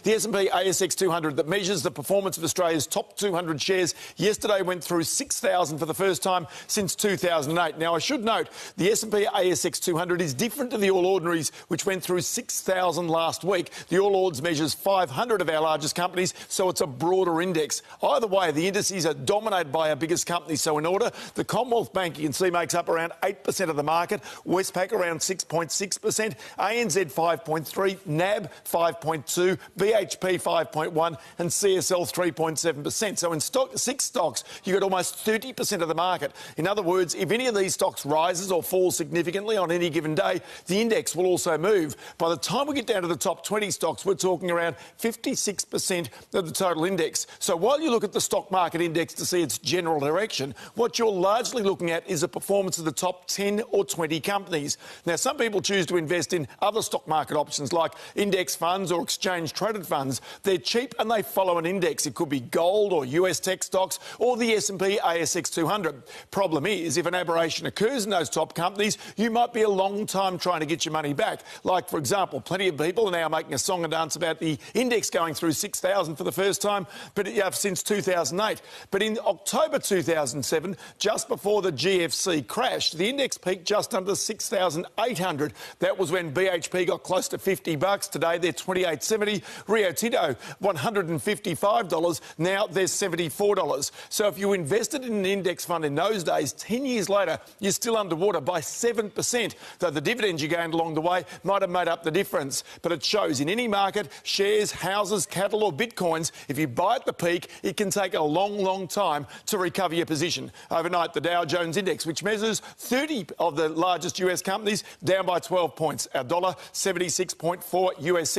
The S&P ASX 200 that measures the performance of Australia's top 200 shares yesterday went through 6,000 for the first time since 2008. Now, I should note the S&P ASX 200 is different to the All Ordinaries, which went through 6,000 last week. The All Ords measures 500 of our largest companies, so it's a broader index. Either way, the indices are dominated by our biggest companies. So in order, the Commonwealth Bank, you can see, makes up around 8% of the market, Westpac around 6.6%, ANZ 5.3%, NAB 5.2%, BHP 5.1% and CSL 3.7%. So in six stocks, you've got almost 30% of the market. In other words, if any of these stocks rises or falls significantly on any given day, the index will also move. By the time we get down to the top 20 stocks, we're talking around 56% of the total index. So while you look at the stock market index to see its general direction, what you're largely looking at is the performance of the top 10 or 20 companies. Now, some people choose to invest in other stock market options like index funds or exchange-traded funds. They're cheap and they follow an index. It could be gold or US tech stocks or the S&P ASX 200. Problem is, if an aberration occurs in those top companies, you might be a long time trying to get your money back. Like, for example, plenty of people are now making a song and dance about the index going through 6,000 for the first time since 2008. But in October 2007, just before the GFC crashed, the index peaked just under 6,800. That was when BHP got close to $50. Today they're $28.70. Rio Tinto, $155. Now they're $74. So if you invested in an index fund in those days, 10 years later, you're still underwater by 7%, though the dividends you gained along the way might have made up the difference. But it shows in any market, shares, houses, cattle or bitcoins, if you buy at the peak, it can take a long, long time to recover your position. Overnight, the Dow Jones Index, which measures 30 of the largest US companies, down by 12 points. Our dollar, 76.4 US cents.